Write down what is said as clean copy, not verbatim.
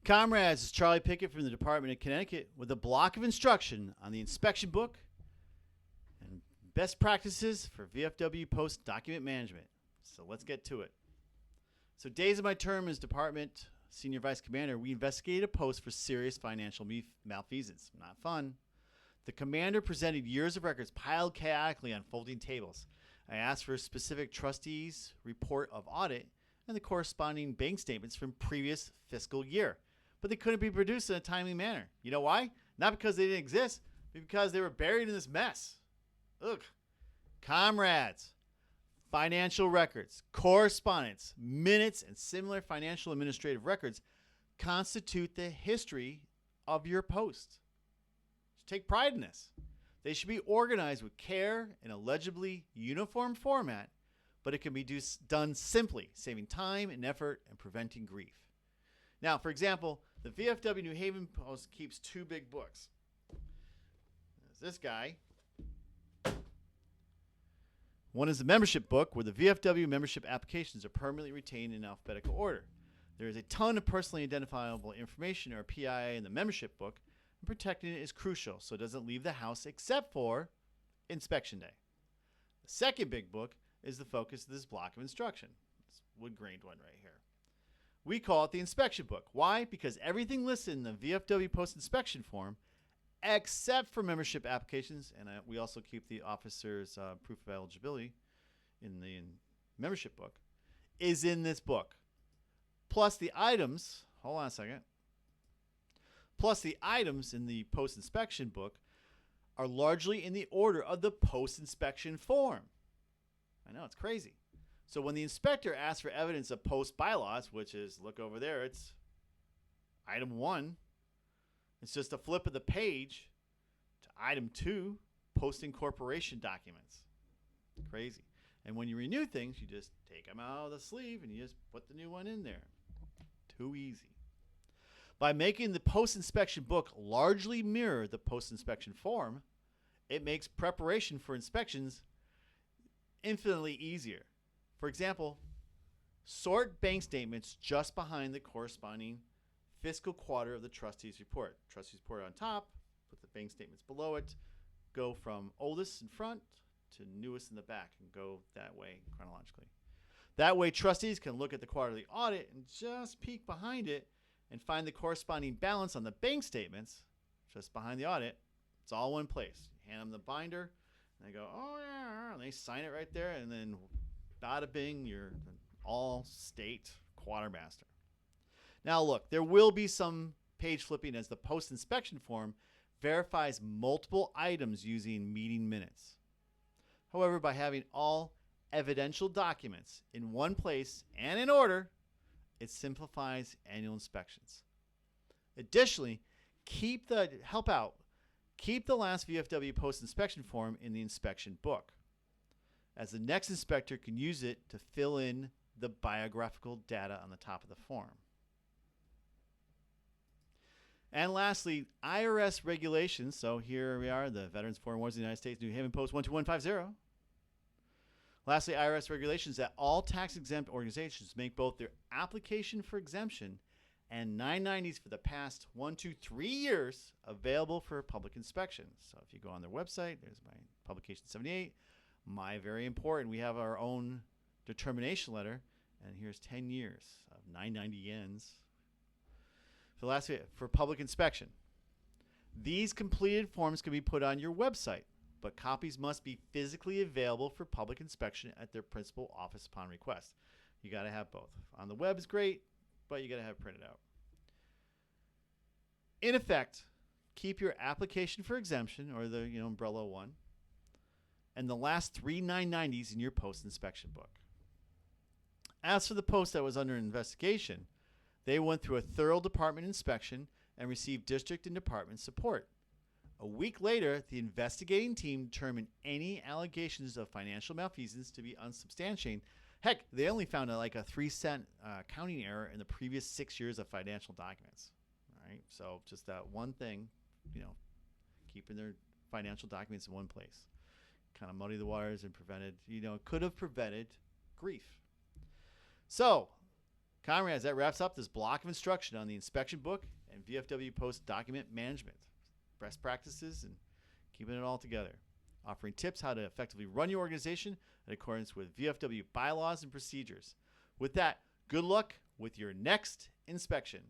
Comrades, is Charlie Pickett from the Department of Connecticut with a block of instruction on the inspection book and best practices for VFW post document management. So let's get to it. So days of my term as Department Senior Vice Commander, we investigated a post for serious financial malfeasance. Not fun. The commander presented years of records piled chaotically on folding tables. I asked for a specific trustee's report of audit and the corresponding bank statements from previous fiscal year, but they couldn't be produced in a timely manner. You know why? Not because they didn't exist, but because they were buried in this mess. Ugh. Comrades, financial records, correspondence, minutes, and similar financial administrative records constitute the history of your post. Take pride in this. They should be organized with care in a legibly uniform format, but it can be done simply, saving time and effort and preventing grief. Now, for example, the VFW New Haven Post keeps two big books. There's this guy. One is the membership book, where the VFW membership applications are permanently retained in alphabetical order. There is a ton of personally identifiable information, or PII, in the membership book, and protecting it is crucial so it doesn't leave the house except for inspection day. The second big book is the focus of this block of instruction. This wood-grained one right here. We call it the inspection book. Why? Because everything listed in the VFW post inspection form, except for membership applications, and we also keep the officer's proof of eligibility in the membership book, is in this book. Plus the items, hold on a second, plus the items in the post inspection book are largely in the order of the post inspection form. I know, it's crazy. So when the inspector asks for evidence of post bylaws, which is, look over there, it's item 1. It's just a flip of the page to item 2, post incorporation documents. Crazy. And when you renew things, you just take them out of the sleeve and you just put the new one in there. Too easy. By making the post inspection book largely mirror the post inspection form, it makes preparation for inspections infinitely easier. For example, sort bank statements just behind the corresponding fiscal quarter of the trustee's report. Trustee's report on top, put the bank statements below it, go from oldest in front to newest in the back, and go that way chronologically. That way, trustees can look at the quarterly audit and just peek behind it and find the corresponding balance on the bank statements just behind the audit. It's all one place. You hand them the binder, and they go, oh yeah, and they sign it right there, and then bada bing, you're an all-state quartermaster. Now look, there will be some page flipping as the post-inspection form verifies multiple items using meeting minutes. However, by having all evidential documents in one place and in order, it simplifies annual inspections. Additionally, keep the last VFW post-inspection form in the inspection book, as the next inspector can use it to fill in the biographical data on the top of the form. And lastly, IRS regulations. So here we are, the Veterans Foreign Wars of the United States, New Haven Post 12150. Lastly, IRS regulations that all tax-exempt organizations make both their application for exemption and 990s for the past 1, 2, 3 years available for public inspection. So if you go on their website, there's my publication 78. My very important, we have our own determination letter, and here's 10 years of 990 yens for public inspection. These completed forms can be put on your website, but copies must be physically available for public inspection at their principal office upon request. You got to have both. On the web is great, but you got to have it printed out. In effect, keep your application for exemption, or the umbrella one, and the last 3 990s in your post-inspection book. As for the post that was under investigation, they went through a thorough department inspection and received district and department support. A week later, the investigating team determined any allegations of financial malfeasance to be unsubstantiated. Heck, they only found a 3-cent counting error in the previous 6 years of financial documents. All right, so just that one thing, keeping their financial documents in one place, kind of muddied the waters and could have prevented grief. So Comrades, that wraps up this block of instruction on the inspection book and VFW post document management. Best practices and keeping it all together. Offering tips how to effectively run your organization in accordance with VFW bylaws and procedures. With that, good luck with your next inspection.